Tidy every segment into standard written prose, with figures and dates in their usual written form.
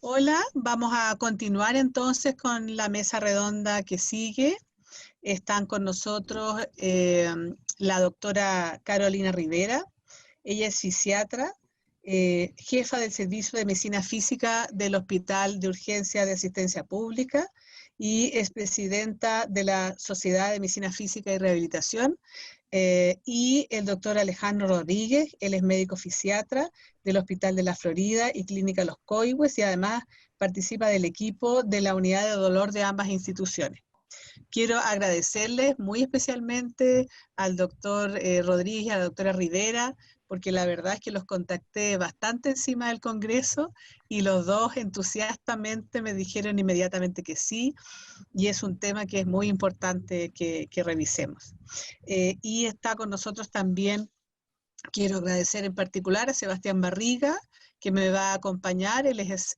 Hola, vamos a continuar entonces con la mesa redonda que sigue. Están con nosotros la doctora Carolina Rivera. Ella es fisiatra, jefa del Servicio de Medicina Física del Hospital de Urgencia de Asistencia Pública y es presidenta de la Sociedad de Medicina Física y Rehabilitación. Y el doctor Alejandro Rodríguez, él es médico fisiatra del Hospital de la Florida y Clínica Los Coihues y además participa del equipo de la unidad de dolor de ambas instituciones. Quiero agradecerles muy especialmente al doctor Rodríguez y a la doctora Rivera, porque la verdad es que los contacté bastante encima del Congreso y los dos entusiastamente me dijeron inmediatamente que sí, y es un tema que es muy importante que revisemos. Y está con nosotros también, quiero agradecer en particular a Sebastián Barriga, que me va a acompañar. Él es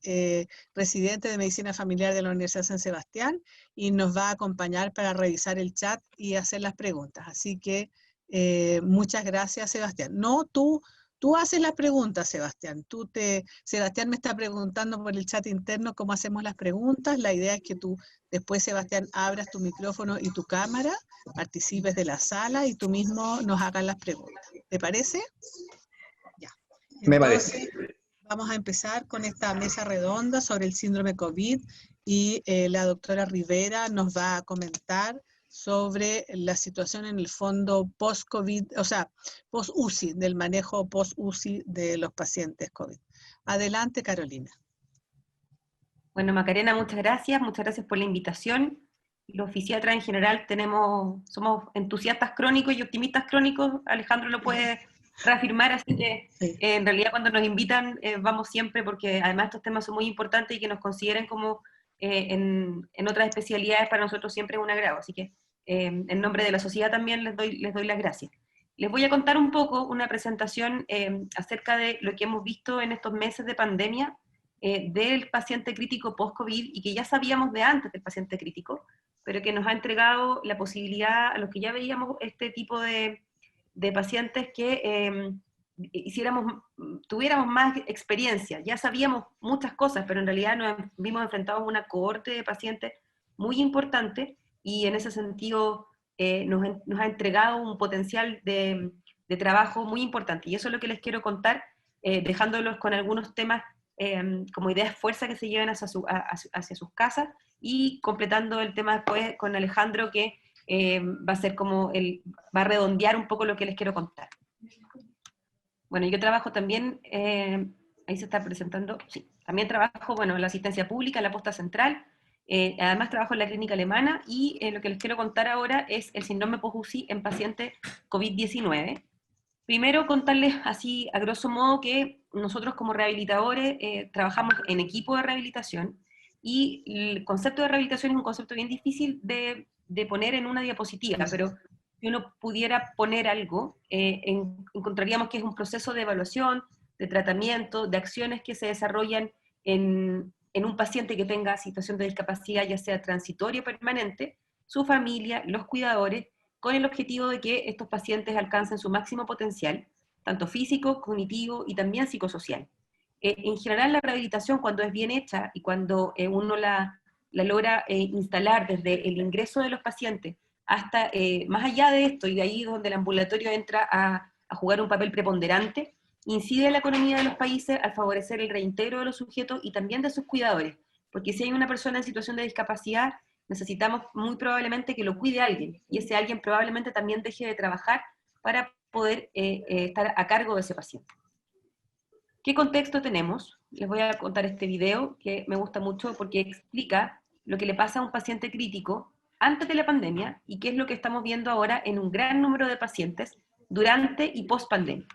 residente de Medicina Familiar de la Universidad San Sebastián y nos va a acompañar para revisar el chat y hacer las preguntas. Así que muchas gracias, Sebastián. No, tú haces las preguntas, Sebastián. Sebastián me está preguntando por el chat interno cómo hacemos las preguntas. La idea es que tú después, Sebastián, abras tu micrófono y tu cámara, participes de la sala y tú mismo nos hagas las preguntas. ¿Te parece? Ya. Me parece. Entonces, vamos a empezar con esta mesa redonda sobre el síndrome COVID y la doctora Rivera nos va a comentar sobre la situación en el fondo post-COVID, o sea, post-UCI, del manejo post-UCI de los pacientes COVID. Adelante, Carolina. Bueno, Macarena, muchas gracias por la invitación. Los fisiatras en general somos entusiastas crónicos y optimistas crónicos, Alejandro lo puede reafirmar, así que Sí. en realidad cuando nos invitan vamos siempre, porque además estos temas son muy importantes y que nos consideren como en otras especialidades para nosotros siempre es un agrado, así que en nombre de la sociedad también les doy las gracias. Les voy a contar un poco una presentación acerca de lo que hemos visto en estos meses de pandemia del paciente crítico post-COVID y que ya sabíamos de antes del paciente crítico, pero que nos ha entregado la posibilidad a los que ya veíamos este tipo de pacientes que tuviéramos más experiencia. Ya sabíamos muchas cosas, pero en realidad nos vimos enfrentados a una cohorte de pacientes muy importante y en ese sentido nos ha entregado un potencial de trabajo muy importante. Y eso es lo que les quiero contar, dejándolos con algunos temas como ideas fuerza que se lleven hacia sus casas y completando el tema después con Alejandro que va a ser como va a redondear un poco lo que les quiero contar. Bueno, yo trabajo también, ahí se está presentando, sí, también trabajo, bueno, en la asistencia pública, en la posta central, además trabajo en la clínica alemana y lo que les quiero contar ahora es el síndrome post-UCI en pacientes COVID-19. Primero contarles así a grosso modo que nosotros como rehabilitadores trabajamos en equipo de rehabilitación y el concepto de rehabilitación es un concepto bien difícil de poner en una diapositiva, pero si uno pudiera poner algo, encontraríamos que es un proceso de evaluación, de tratamiento, de acciones que se desarrollan en un paciente que tenga situación de discapacidad, ya sea transitoria o permanente, su familia, los cuidadores, con el objetivo de que estos pacientes alcancen su máximo potencial, tanto físico, cognitivo y también psicosocial. En general la rehabilitación cuando es bien hecha y cuando uno la logra instalar desde el ingreso de los pacientes hasta más allá de esto, y de ahí donde el ambulatorio entra a jugar un papel preponderante, incide en la economía de los países al favorecer el reintegro de los sujetos y también de sus cuidadores, porque si hay una persona en situación de discapacidad, necesitamos muy probablemente que lo cuide alguien, y ese alguien probablemente también deje de trabajar para poder estar a cargo de ese paciente. ¿Qué contexto tenemos? Les voy a contar este video que me gusta mucho porque explica lo que le pasa a un paciente crítico antes de la pandemia y qué es lo que estamos viendo ahora en un gran número de pacientes durante y post pandemia.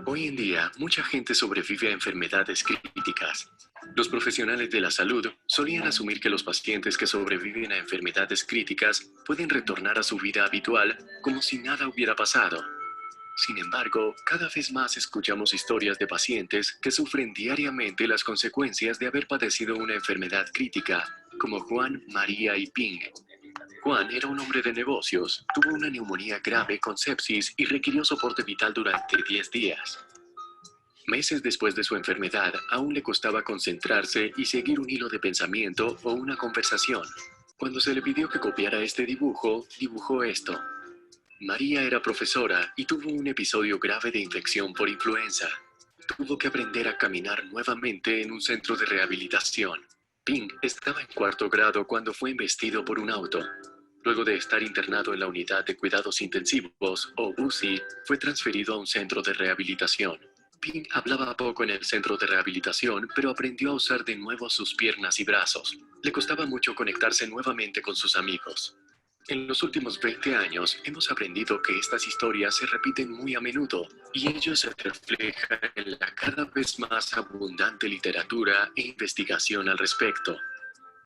Hoy en día, mucha gente sobrevive a enfermedades críticas. Los profesionales de la salud solían asumir que los pacientes que sobreviven a enfermedades críticas pueden retornar a su vida habitual como si nada hubiera pasado. Sin embargo, cada vez más escuchamos historias de pacientes que sufren diariamente las consecuencias de haber padecido una enfermedad crítica, como Juan, María y Ping. Juan era un hombre de negocios, tuvo una neumonía grave con sepsis y requirió soporte vital durante 10 días. Meses después de su enfermedad, aún le costaba concentrarse y seguir un hilo de pensamiento o una conversación. Cuando se le pidió que copiara este dibujo, dibujó esto. María era profesora y tuvo un episodio grave de infección por influenza. Tuvo que aprender a caminar nuevamente en un centro de rehabilitación. Ping estaba en 4º grado cuando fue embestido por un auto. Luego de estar internado en la unidad de cuidados intensivos, o UCI, fue transferido a un centro de rehabilitación. Ping hablaba poco en el centro de rehabilitación, pero aprendió a usar de nuevo sus piernas y brazos. Le costaba mucho conectarse nuevamente con sus amigos. En los últimos 20 años hemos aprendido que estas historias se repiten muy a menudo, y ello se refleja en la cada vez más abundante literatura e investigación al respecto.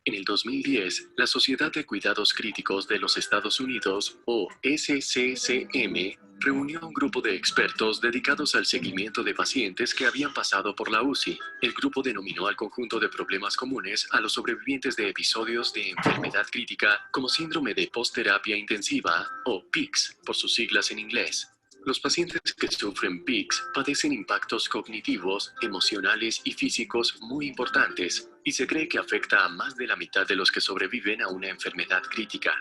En el 2010, la Sociedad de Cuidados Críticos de los Estados Unidos, o SCCM, reunió a un grupo de expertos dedicados al seguimiento de pacientes que habían pasado por la UCI. El grupo denominó al conjunto de problemas comunes a los sobrevivientes de episodios de enfermedad crítica como síndrome de post-terapia intensiva, o PICS, por sus siglas en inglés. Los pacientes que sufren PICS padecen impactos cognitivos, emocionales y físicos muy importantes, y se cree que afecta a más de la mitad de los que sobreviven a una enfermedad crítica.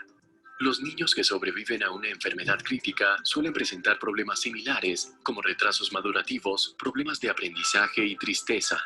Los niños que sobreviven a una enfermedad crítica suelen presentar problemas similares, como retrasos madurativos, problemas de aprendizaje y tristeza.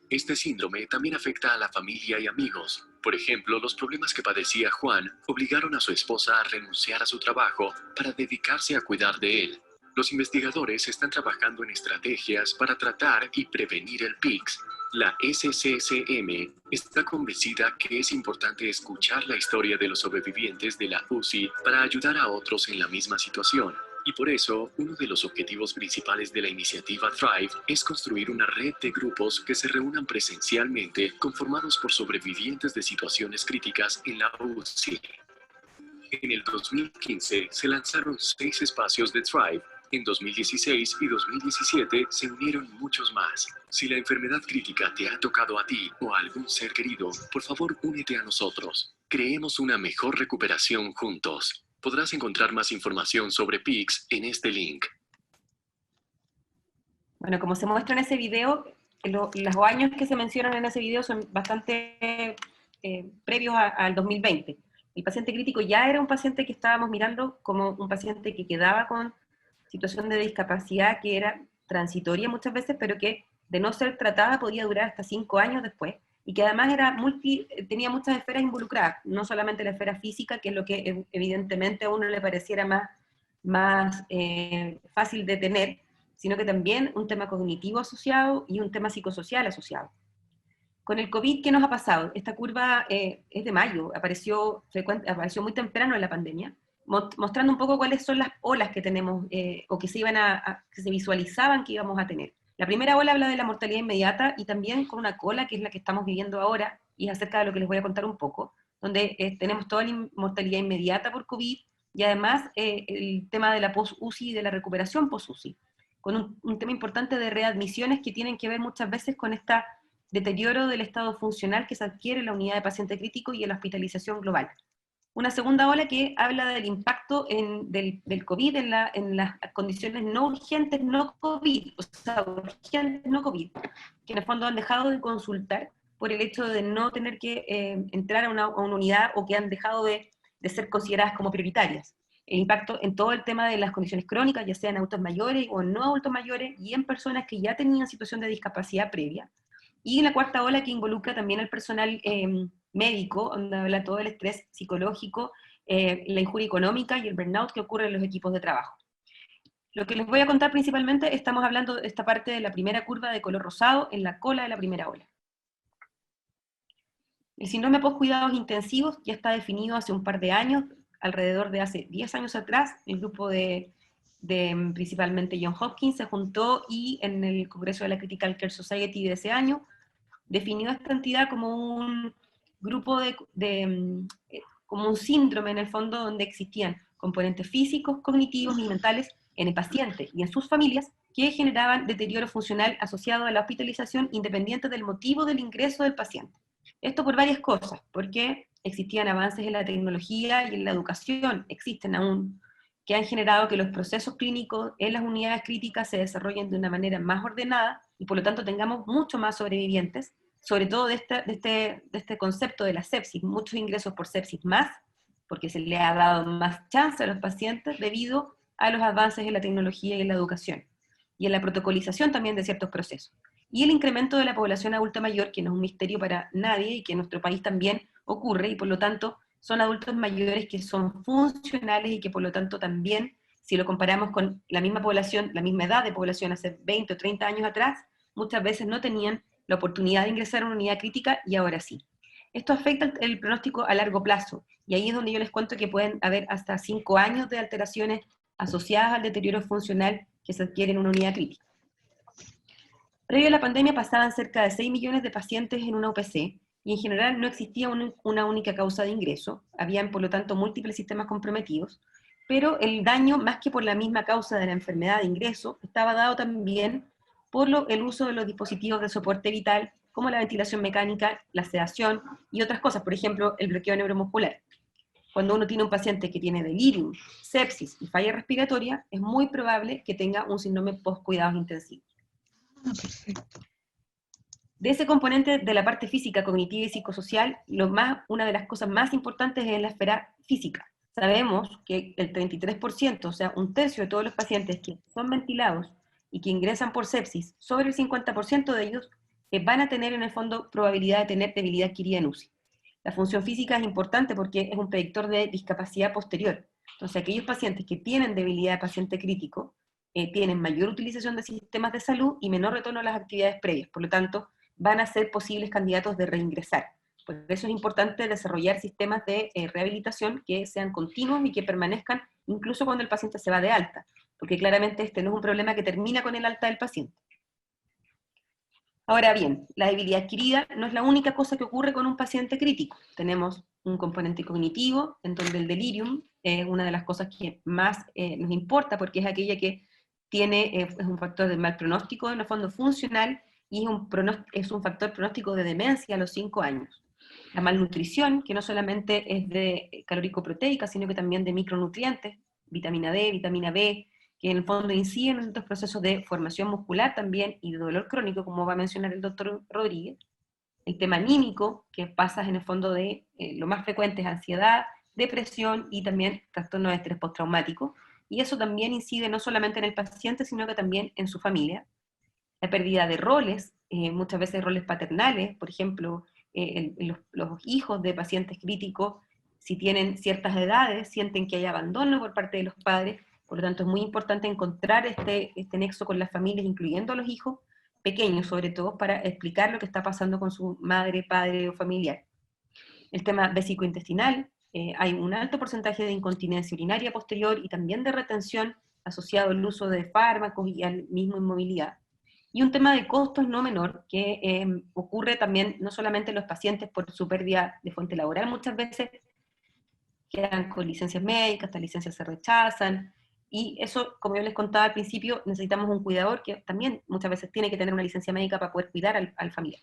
Este síndrome también afecta a la familia y amigos. Por ejemplo, los problemas que padecía Juan obligaron a su esposa a renunciar a su trabajo para dedicarse a cuidar de él. Los investigadores están trabajando en estrategias para tratar y prevenir el PICS. La SCCM está convencida que es importante escuchar la historia de los sobrevivientes de la UCI para ayudar a otros en la misma situación. Y por eso, uno de los objetivos principales de la iniciativa Thrive es construir una red de grupos que se reúnan presencialmente conformados por sobrevivientes de situaciones críticas en la UCI. En el 2015 se lanzaron 6 espacios de Thrive. En 2016 y 2017 se unieron muchos más. Si la enfermedad crítica te ha tocado a ti o a algún ser querido, por favor únete a nosotros. Creemos una mejor recuperación juntos. Podrás encontrar más información sobre PICS en este link. Bueno, como se muestra en ese video, los años que se mencionan en ese video son bastante previos al 2020. El paciente crítico ya era un paciente que estábamos mirando como un paciente que quedaba con situación de discapacidad que era transitoria muchas veces, pero que de no ser tratada podía durar hasta 5 años después, y que además era tenía muchas esferas involucradas, no solamente la esfera física, que es lo que evidentemente a uno le pareciera más fácil de tener, sino que también un tema cognitivo asociado y un tema psicosocial asociado. Con el COVID, ¿qué nos ha pasado? Esta curva es de mayo, apareció muy temprano en la pandemia, mostrando un poco cuáles son las olas que tenemos, o que se visualizaban que íbamos a tener. La primera ola habla de la mortalidad inmediata, y también con una cola, que es la que estamos viviendo ahora, y es acerca de lo que les voy a contar un poco, donde tenemos toda la mortalidad inmediata por COVID, y además el tema de la post-UCI y de la recuperación post-UCI, con un tema importante de readmisiones que tienen que ver muchas veces con este deterioro del estado funcional que se adquiere en la unidad de paciente crítico y en la hospitalización global. Una segunda ola que habla del impacto del COVID en las condiciones no urgentes, no COVID, o sea, urgentes, no COVID, que en el fondo han dejado de consultar por el hecho de no tener que entrar a una unidad, o que han dejado de ser consideradas como prioritarias. El impacto en todo el tema de las condiciones crónicas, ya sean adultos mayores o no adultos mayores, y en personas que ya tenían situación de discapacidad previa. Y la cuarta ola, que involucra también al personal médico, donde habla todo el estrés psicológico, la injuria económica y el burnout que ocurre en los equipos de trabajo. Lo que les voy a contar principalmente, estamos hablando de esta parte de la primera curva de color rosado en la cola de la primera ola. El síndrome post-cuidados intensivos ya está definido hace un par de años, alrededor de hace 10 años atrás. El grupo de principalmente Johns Hopkins se juntó, y en el Congreso de la Critical Care Society de ese año definió esta entidad como un grupo como un síndrome en el fondo, donde existían componentes físicos, cognitivos y mentales en el paciente y en sus familias que generaban deterioro funcional asociado a la hospitalización, independiente del motivo del ingreso del paciente. Esto por varias cosas, porque existían avances en la tecnología y en la educación, existen aún, que han generado que los procesos clínicos en las unidades críticas se desarrollen de una manera más ordenada y por lo tanto tengamos mucho más sobrevivientes, sobre todo de este concepto de la sepsis, muchos ingresos por sepsis más, porque se le ha dado más chance a los pacientes debido a los avances en la tecnología y en la educación, y en la protocolización también de ciertos procesos. Y el incremento de la población adulta mayor, que no es un misterio para nadie y que en nuestro país también ocurre, y por lo tanto son adultos mayores que son funcionales y que por lo tanto también, si lo comparamos con la misma población, la misma edad de población hace 20 o 30 años atrás, muchas veces no tenían la oportunidad de ingresar a una unidad crítica y ahora sí. Esto afecta el pronóstico a largo plazo, y ahí es donde yo les cuento que pueden haber hasta 5 años de alteraciones asociadas al deterioro funcional que se adquiere en una unidad crítica. Previo a la pandemia pasaban cerca de 6 millones de pacientes en una UPC, y en general no existía una única causa de ingreso, habían por lo tanto múltiples sistemas comprometidos, pero el daño, más que por la misma causa de la enfermedad de ingreso, estaba dado también por el uso de los dispositivos de soporte vital, como la ventilación mecánica, la sedación y otras cosas, por ejemplo, el bloqueo neuromuscular. Cuando uno tiene un paciente que tiene delirium, sepsis y falla respiratoria, es muy probable que tenga un síndrome post-cuidados intensivos. Perfecto. De ese componente de la parte física, cognitiva y psicosocial, una de las cosas más importantes es la esfera física. Sabemos que el 33%, o sea, un tercio de todos los pacientes que son ventilados y que ingresan por sepsis, sobre el 50% de ellos van a tener en el fondo probabilidad de tener debilidad adquirida en UCI. La función física es importante porque es un predictor de discapacidad posterior. Entonces, aquellos pacientes que tienen debilidad de paciente crítico tienen mayor utilización de sistemas de salud y menor retorno a las actividades previas. Por lo tanto, van a ser posibles candidatos de reingresar. Por eso es importante desarrollar sistemas de rehabilitación que sean continuos y que permanezcan incluso cuando el paciente se va de alta, porque claramente este no es un problema que termina con el alta del paciente. Ahora bien, la debilidad adquirida no es la única cosa que ocurre con un paciente crítico. Tenemos un componente cognitivo, en donde el delirium es una de las cosas que más nos importa, porque es aquella que tiene, es un factor de mal pronóstico, en el fondo funcional, y es un factor pronóstico de demencia a los 5 años. La malnutrición, que no solamente es de calórico-proteica, sino que también de micronutrientes, vitamina D, vitamina B, que en el fondo inciden en estos procesos de formación muscular también y de dolor crónico, como va a mencionar el doctor Rodríguez. El tema anímico, que pasa en el fondo de lo más frecuente es ansiedad, depresión y también trastorno de estrés postraumático, y eso también incide no solamente en el paciente, sino que también en su familia. La pérdida de roles, muchas veces roles paternales, por ejemplo, los hijos de pacientes críticos, si tienen ciertas edades, sienten que hay abandono por parte de los padres, por lo tanto es muy importante encontrar este nexo con las familias, incluyendo a los hijos pequeños, sobre todo, para explicar lo que está pasando con su madre, padre o familiar. El tema vesicointestinal, hay un alto porcentaje de incontinencia urinaria posterior y también de retención asociado al uso de fármacos y al mismo inmovilidad. Y un tema de costos no menor, que ocurre también no solamente en los pacientes por su pérdida de fuente laboral, muchas veces quedan con licencias médicas, estas licencias se rechazan, y eso, como yo les contaba al principio, necesitamos un cuidador que también muchas veces tiene que tener una licencia médica para poder cuidar al familiar.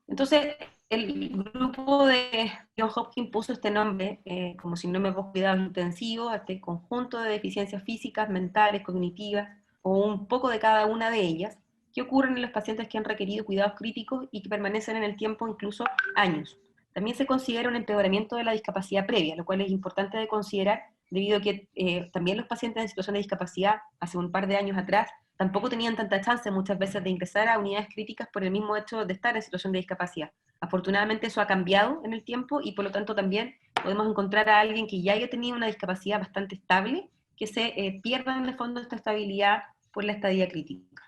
Entonces, el grupo de John Hopkins puso este nombre como síndrome post-cuidados intensivos a este conjunto de deficiencias físicas, mentales, cognitivas, o un poco de cada una de ellas, que ocurren en los pacientes que han requerido cuidados críticos y que permanecen en el tiempo incluso años. También se considera un empeoramiento de la discapacidad previa, lo cual es importante de considerar, debido a que también los pacientes en situación de discapacidad, hace un par de años atrás, tampoco tenían tanta chance muchas veces de ingresar a unidades críticas por el mismo hecho de estar en situación de discapacidad. Afortunadamente eso ha cambiado en el tiempo y por lo tanto también podemos encontrar a alguien que ya haya tenido una discapacidad bastante estable, que se pierda en el fondo esta estabilidad por la estadía crítica.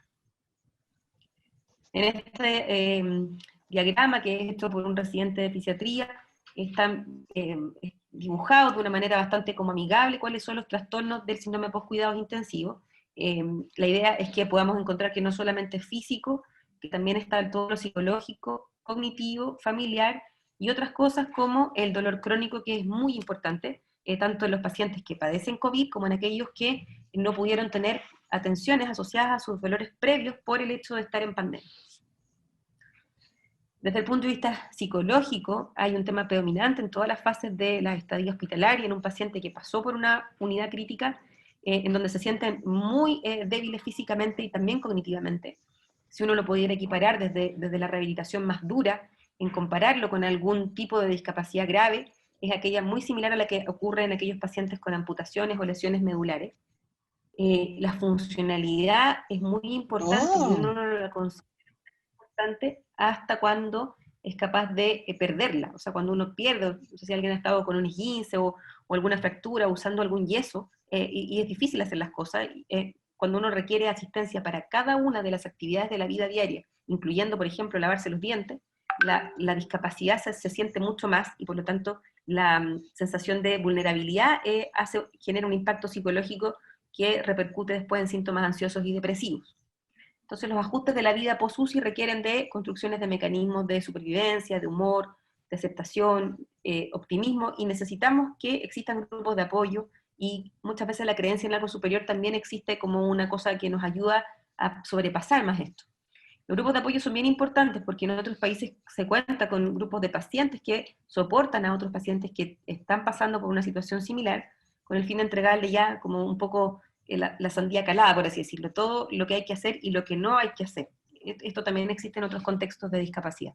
En este diagrama, que es hecho por un residente de fisiatría, está dibujado de una manera bastante como amigable cuáles son los trastornos del síndrome post-cuidados intensivos. La idea es que podamos encontrar que no solamente es físico, que también está todo lo psicológico, cognitivo, familiar, y otras cosas como el dolor crónico, que es muy importante, tanto en los pacientes que padecen COVID como en aquellos que no pudieron tener atenciones asociadas a sus dolores previos por el hecho de estar en pandemia. Desde el punto de vista psicológico, hay un tema predominante en todas las fases de la estadía hospitalaria en un paciente que pasó por una unidad crítica, en donde se sienten muy débiles físicamente y también cognitivamente. Si uno lo pudiera equiparar desde la rehabilitación más dura, en compararlo con algún tipo de discapacidad grave, es aquella muy similar a la que ocurre en aquellos pacientes con amputaciones o lesiones medulares. La funcionalidad es muy importante y uno no la considera importante hasta cuando es capaz de perderla. O sea, cuando uno pierde, no sé si alguien ha estado con un esguince o alguna fractura usando algún yeso, y es difícil hacer las cosas, cuando uno requiere asistencia para cada una de las actividades de la vida diaria, incluyendo, por ejemplo, lavarse los dientes, la discapacidad se siente mucho más y por lo tanto la sensación de vulnerabilidad genera un impacto psicológico que repercute después en síntomas ansiosos y depresivos. Entonces los ajustes de la vida post-UCI requieren de construcciones de mecanismos de supervivencia, de humor, de aceptación, optimismo, y necesitamos que existan grupos de apoyo, y muchas veces la creencia en algo superior también existe como una cosa que nos ayuda a sobrepasar más esto. Los grupos de apoyo son bien importantes porque en otros países se cuenta con grupos de pacientes que soportan a otros pacientes que están pasando por una situación similar, con el fin de entregarle ya como un poco la sandía calada, por así decirlo, todo lo que hay que hacer y lo que no hay que hacer. Esto también existe en otros contextos de discapacidad.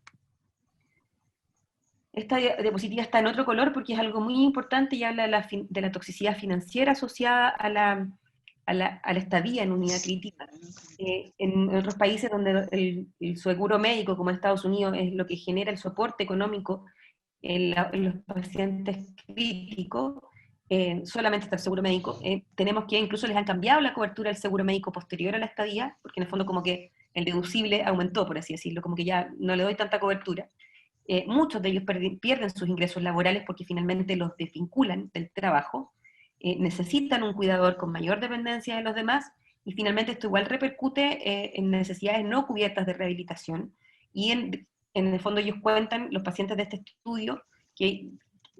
Esta diapositiva está en otro color porque es algo muy importante y habla de la toxicidad financiera asociada a la estadía en unidad crítica. En otros países donde el seguro médico, como en Estados Unidos, es lo que genera el soporte económico en los pacientes críticos, solamente está el seguro médico. Tenemos que incluso les han cambiado la cobertura del seguro médico posterior a la estadía, porque en el fondo como que el deducible aumentó, por así decirlo, como que ya no le doy tanta cobertura. Muchos de ellos pierden sus ingresos laborales porque finalmente los desvinculan del trabajo, necesitan un cuidador con mayor dependencia de los demás, y finalmente esto igual repercute en necesidades no cubiertas de rehabilitación, y en el fondo ellos cuentan, los pacientes de este estudio, que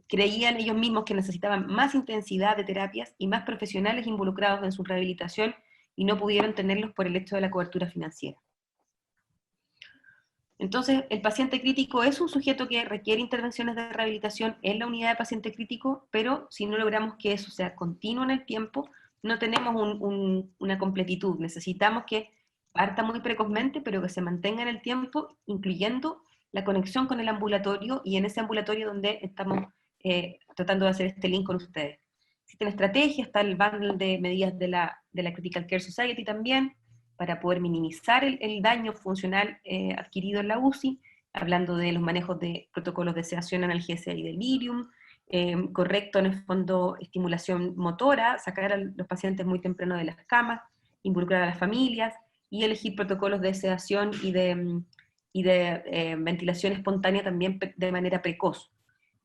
creían ellos mismos que necesitaban más intensidad de terapias y más profesionales involucrados en su rehabilitación, y no pudieron tenerlos por el hecho de la cobertura financiera. Entonces, el paciente crítico es un sujeto que requiere intervenciones de rehabilitación en la unidad de paciente crítico, pero si no logramos que eso sea continuo en el tiempo, no tenemos una completitud. Necesitamos que parta muy precozmente, pero que se mantenga en el tiempo, incluyendo la conexión con el ambulatorio, y en ese ambulatorio donde estamos tratando de hacer este link con ustedes. Existen estrategias, está el bundle de medidas de la Critical Care Society también, para poder minimizar el daño funcional adquirido en la UCI, hablando de los manejos de protocolos de sedación, analgesia y delirium, correcto en el fondo estimulación motora, sacar a los pacientes muy temprano de las camas, involucrar a las familias, y elegir protocolos de sedación y de ventilación espontánea también de manera precoz.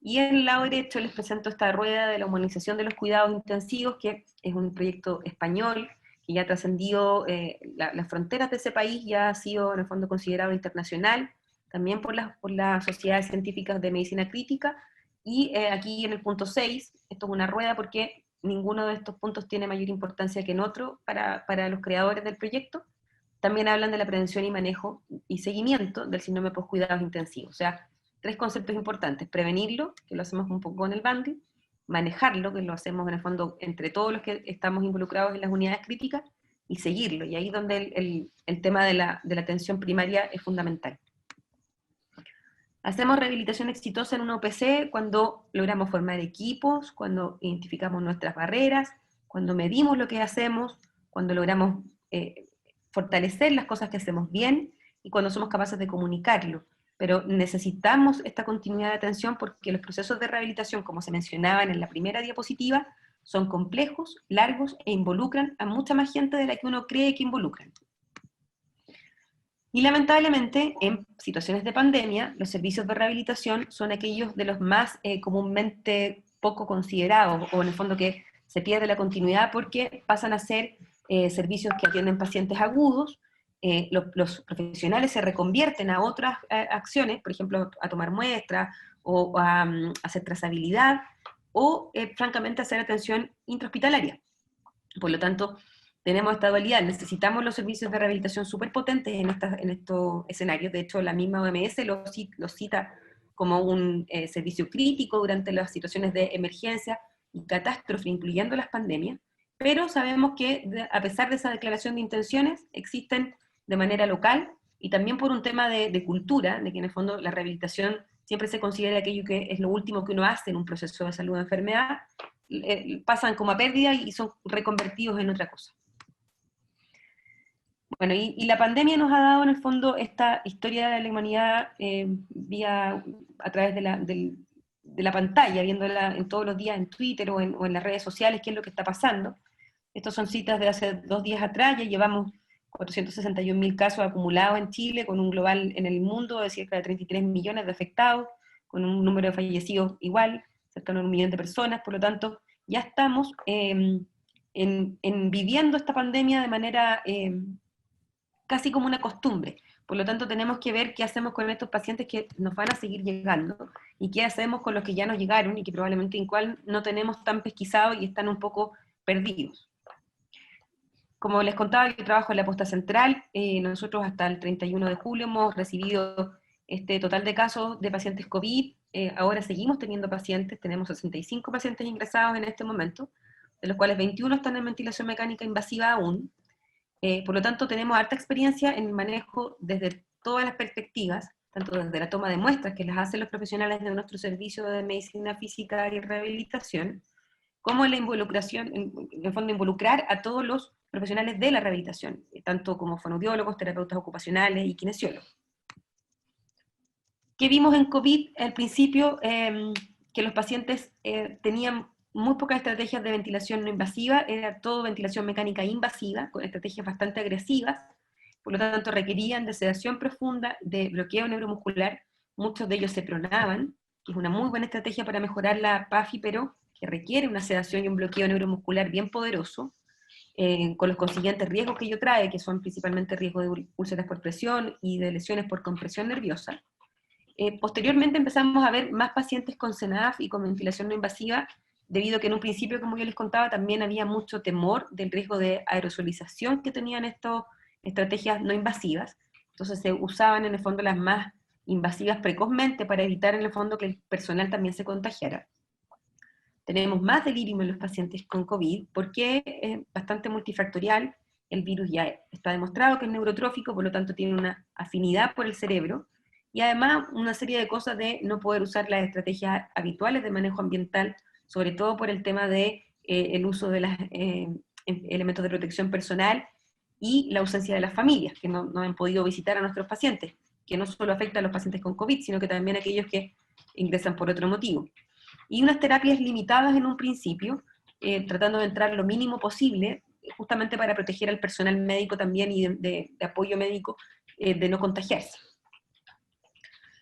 Y en el lado derecho les presento esta rueda de la humanización de los cuidados intensivos, que es un proyecto español, que ya ha trascendido las fronteras de ese país, ya ha sido en el fondo considerado internacional, también por las sociedades científicas de medicina crítica, y aquí en el punto 6, esto es una rueda porque ninguno de estos puntos tiene mayor importancia que en otro para los creadores del proyecto. También hablan de la prevención y manejo y seguimiento del síndrome post-cuidados intensivos, o sea, 3 conceptos importantes: prevenirlo, que lo hacemos un poco con el bundle; manejarlo, que lo hacemos en el fondo entre todos los que estamos involucrados en las unidades críticas, y seguirlo, y ahí es donde el tema de la atención primaria es fundamental. Hacemos rehabilitación exitosa en una OPC cuando logramos formar equipos, cuando identificamos nuestras barreras, cuando medimos lo que hacemos, cuando logramos fortalecer las cosas que hacemos bien, y cuando somos capaces de comunicarlo. Pero necesitamos esta continuidad de atención porque los procesos de rehabilitación, como se mencionaban en la primera diapositiva, son complejos, largos e involucran a mucha más gente de la que uno cree que involucran. Y lamentablemente, en situaciones de pandemia, los servicios de rehabilitación son aquellos de los más comúnmente poco considerados, o en el fondo que se pierde la continuidad porque pasan a ser servicios que atienden pacientes agudos. Los profesionales se reconvierten a otras acciones, por ejemplo, a tomar muestras, o a hacer trazabilidad, o francamente a hacer atención intrahospitalaria. Por lo tanto, tenemos esta dualidad, necesitamos los servicios de rehabilitación súper potentes en estos escenarios. De hecho, la misma OMS los cita como un servicio crítico durante las situaciones de emergencia y catástrofe, incluyendo las pandemias, pero sabemos que a pesar de esa declaración de intenciones, existen de manera local, y también por un tema de cultura, de que en el fondo la rehabilitación siempre se considera aquello que es lo último que uno hace en un proceso de salud o enfermedad, pasan como a pérdida y son reconvertidos en otra cosa. Bueno, y la pandemia nos ha dado en el fondo esta historia de la humanidad a través de la pantalla, viéndola en todos los días en Twitter o en las redes sociales, qué es lo que está pasando. Estas son citas de hace 2 días atrás, ya llevamos 461.000 casos acumulados en Chile, con un global en el mundo de cerca de 33 millones de afectados, con un número de fallecidos igual, cercano a 1 millón de personas. Por lo tanto, ya estamos viviendo esta pandemia de manera casi como una costumbre. Por lo tanto, tenemos que ver qué hacemos con estos pacientes que nos van a seguir llegando, y qué hacemos con los que ya nos llegaron y que probablemente en cual no tenemos tan pesquisados y están un poco perdidos. Como les contaba, yo trabajo en la posta central. Nosotros hasta el 31 de julio hemos recibido este total de casos de pacientes COVID. Ahora seguimos teniendo pacientes, tenemos 65 pacientes ingresados en este momento, de los cuales 21 están en ventilación mecánica invasiva aún. Por lo tanto, tenemos harta experiencia en el manejo desde todas las perspectivas, tanto desde la toma de muestras que las hacen los profesionales de nuestro servicio de medicina física y rehabilitación, como la involucración, en el fondo involucrar a todos los profesionales de la rehabilitación, tanto como fonoaudiólogos, terapeutas ocupacionales y kinesiólogos. ¿Qué vimos en COVID? Al principio, que los pacientes tenían muy pocas estrategias de ventilación no invasiva, era todo ventilación mecánica invasiva, con estrategias bastante agresivas, por lo tanto requerían de sedación profunda, de bloqueo neuromuscular. Muchos de ellos se pronaban, que es una muy buena estrategia para mejorar la PAFI, pero que requiere una sedación y un bloqueo neuromuscular bien poderoso, con los consiguientes riesgos que ello trae, que son principalmente riesgos de úlceras por presión y de lesiones por compresión nerviosa. Posteriormente empezamos a ver más pacientes con CENAF y con ventilación no invasiva, debido a que en un principio, como yo les contaba, también había mucho temor del riesgo de aerosolización que tenían estas estrategias no invasivas. Entonces se usaban en el fondo las más invasivas precozmente para evitar en el fondo que el personal también se contagiara. Tenemos más delirium en los pacientes con COVID porque es bastante multifactorial. El virus ya está demostrado que es neurotrófico, por lo tanto tiene una afinidad por el cerebro, y además una serie de cosas de no poder usar las estrategias habituales de manejo ambiental, sobre todo por el tema de el uso de los elementos de protección personal y la ausencia de las familias, que no han podido visitar a nuestros pacientes, que no solo afecta a los pacientes con COVID, sino que también a aquellos que ingresan por otro motivo. Y unas terapias limitadas en un principio, tratando de entrar lo mínimo posible, justamente para proteger al personal médico también y de apoyo médico, de no contagiarse.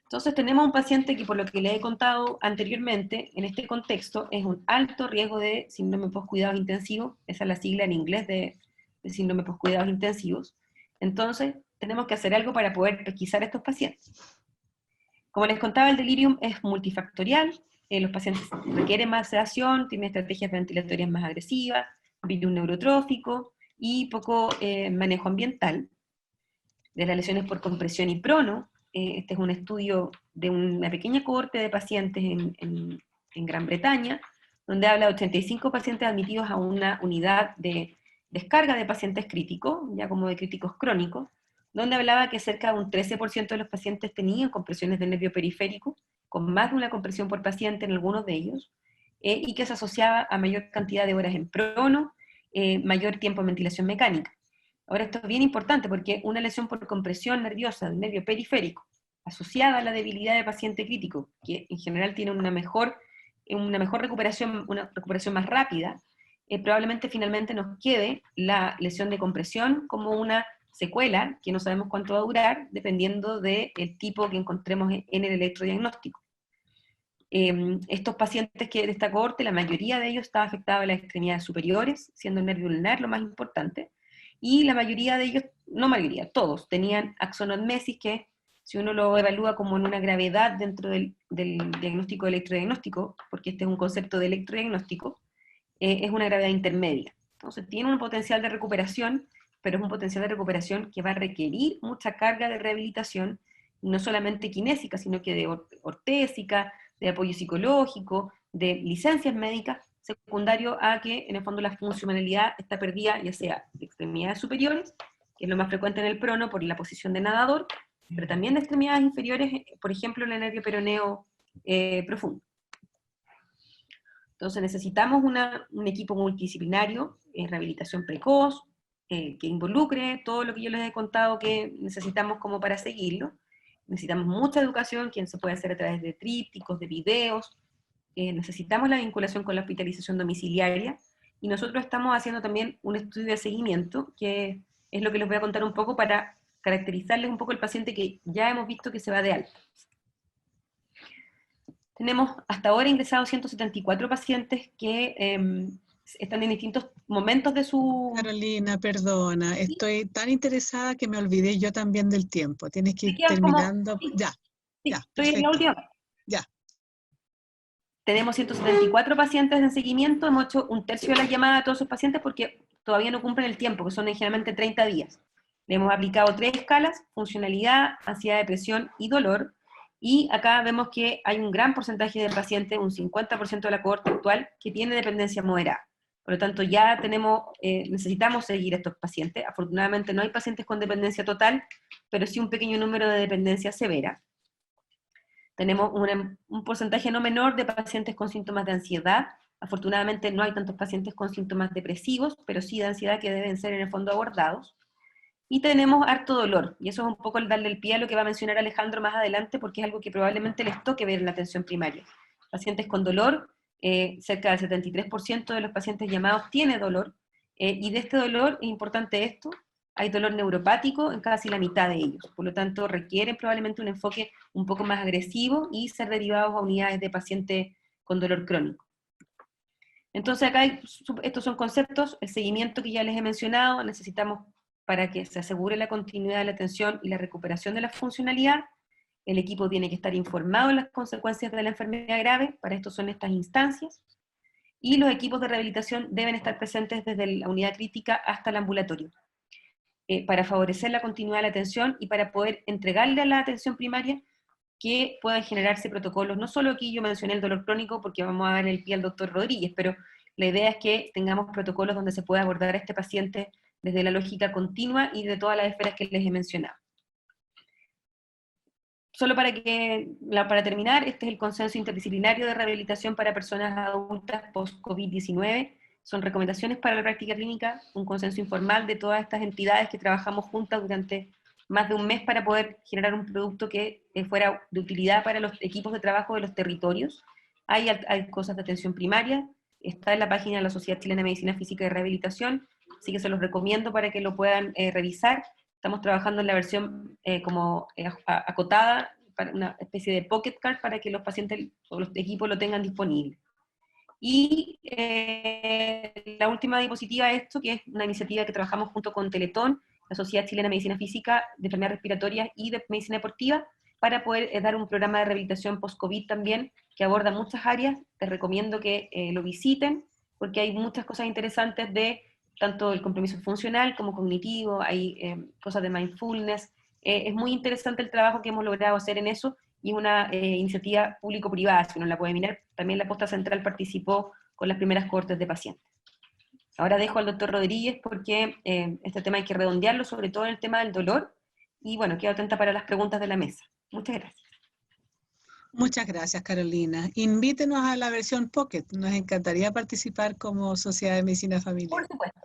Entonces tenemos un paciente que, por lo que le he contado anteriormente, en este contexto, es un alto riesgo de síndrome post-cuidados intensivos. Esa es la sigla en inglés de síndrome post-cuidados intensivos. Entonces tenemos que hacer algo para poder pesquisar a estos pacientes. Como les contaba, el delirium es multifactorial. Los pacientes requieren más sedación, tienen estrategias ventilatorias más agresivas, virus neurotrófico y poco manejo ambiental. De las lesiones por compresión y prono, este es un estudio de una pequeña cohorte de pacientes en Gran Bretaña, donde habla de 85 pacientes admitidos a una unidad de descarga de pacientes críticos, ya como de críticos crónicos, donde hablaba que cerca de un 13% de los pacientes tenían compresiones del nervio periférico, con más de una compresión por paciente en algunos de ellos, y que se asociaba a mayor cantidad de horas en prono, mayor tiempo en ventilación mecánica. Ahora, esto es bien importante porque una lesión por compresión nerviosa del nervio periférico, asociada a la debilidad de paciente crítico, que en general tiene una mejor recuperación, una recuperación más rápida, probablemente finalmente nos quede la lesión de compresión como una secuela que no sabemos cuánto va a durar, dependiendo del tipo que encontremos en el electrodiagnóstico. Estos pacientes que de esta cohorte, la mayoría de ellos estaba afectada a las extremidades superiores, siendo el nervio ulnar lo más importante, y la mayoría de ellos, no mayoría, todos, tenían axonotmesis, que si uno lo evalúa como en una gravedad dentro del diagnóstico electrodiagnóstico, porque este es un concepto de electrodiagnóstico, es una gravedad intermedia. Entonces tiene un potencial de recuperación, pero es un potencial de recuperación que va a requerir mucha carga de rehabilitación, no solamente kinésica, sino que de ortésica, de apoyo psicológico, de licencias médicas, secundario a que en el fondo la funcionalidad está perdida, ya sea de extremidades superiores, que es lo más frecuente en el prono por la posición de nadador, pero también de extremidades inferiores, por ejemplo, en el nervio peroneo profundo. Entonces necesitamos un equipo multidisciplinario, rehabilitación precoz, que involucre todo lo que yo les he contado que necesitamos como para seguirlo. Necesitamos mucha educación, que se puede hacer a través de trípticos, de videos. Necesitamos la vinculación con la hospitalización domiciliaria, y nosotros estamos haciendo también un estudio de seguimiento, que es lo que les voy a contar un poco para caracterizarles un poco el paciente que ya hemos visto que se va de alta. Tenemos hasta ahora ingresados 174 pacientes que están en distintos momentos de su... Carolina, perdona, estoy tan interesada que me olvidé yo también del tiempo. Tienes que ir como... terminando. Sí, Ya, sí, ya, estoy en la perfecto. última. Ya. Tenemos 174 pacientes en seguimiento, hemos hecho un tercio de la llamada a todos esos pacientes porque todavía no cumplen el tiempo, que son generalmente 30 días. Le hemos aplicado 3 escalas: funcionalidad, ansiedad, depresión y dolor, y acá vemos que hay un gran porcentaje de pacientes, un 50% de la cohorte actual, que tiene dependencia moderada. Por lo tanto, ya necesitamos seguir a estos pacientes. Afortunadamente no hay pacientes con dependencia total, pero sí un pequeño número de dependencia severa. Tenemos un porcentaje no menor de pacientes con síntomas de ansiedad. Afortunadamente no hay tantos pacientes con síntomas depresivos, pero sí de ansiedad, que deben ser en el fondo abordados. Y tenemos harto dolor, y eso es un poco el darle el pie a lo que va a mencionar Alejandro más adelante, porque es algo que probablemente les toque ver en la atención primaria. Pacientes con dolor, cerca del 73% de los pacientes llamados tiene dolor, y de este dolor, es importante esto, hay dolor neuropático en casi la mitad de ellos, por lo tanto requieren probablemente un enfoque un poco más agresivo y ser derivados a unidades de pacientes con dolor crónico. Entonces acá estos son conceptos, el seguimiento que ya les he mencionado, necesitamos, para que se asegure la continuidad de la atención y la recuperación de la funcionalidad, el equipo tiene que estar informado de las consecuencias de la enfermedad grave, para esto son estas instancias, y los equipos de rehabilitación deben estar presentes desde la unidad crítica hasta el ambulatorio, para favorecer la continuidad de la atención y para poder entregarle a la atención primaria que puedan generarse protocolos. No solo aquí yo mencioné el dolor crónico porque vamos a dar el pie al doctor Rodríguez, pero la idea es que tengamos protocolos donde se pueda abordar a este paciente desde la lógica continua y de todas las esferas que les he mencionado. Solo para terminar, este es el consenso interdisciplinario de rehabilitación para personas adultas post-COVID-19. Son recomendaciones para la práctica clínica, un consenso informal de todas estas entidades que trabajamos juntas durante más de un mes para poder generar un producto que fuera de utilidad para los equipos de trabajo de los territorios. Hay cosas de atención primaria, está en la página de la Sociedad Chilena de Medicina Física y Rehabilitación, así que se los recomiendo para que lo puedan revisar. Estamos trabajando en la versión acotada, para una especie de pocket card, para que los pacientes o los equipos lo tengan disponible. Y la última diapositiva es esto, que es una iniciativa que trabajamos junto con Teletón, la Sociedad Chilena de Medicina Física, de Enfermedades Respiratorias y de Medicina Deportiva, para poder dar un programa de rehabilitación post-COVID también, que aborda muchas áreas. Les recomiendo que lo visiten, porque hay muchas cosas interesantes de tanto el compromiso funcional como cognitivo, hay cosas de mindfulness. Es muy interesante el trabajo que hemos logrado hacer en eso, y una iniciativa público-privada, si uno la puede mirar. También la Posta Central participó con las primeras cohortes de pacientes. Ahora dejo al doctor Rodríguez porque este tema hay que redondearlo, sobre todo en el tema del dolor, y bueno, quedo atenta para las preguntas de la mesa. Muchas gracias. Muchas gracias, Carolina. Invítenos a la versión Pocket. Nos encantaría participar como Sociedad de Medicina Familiar. Por supuesto.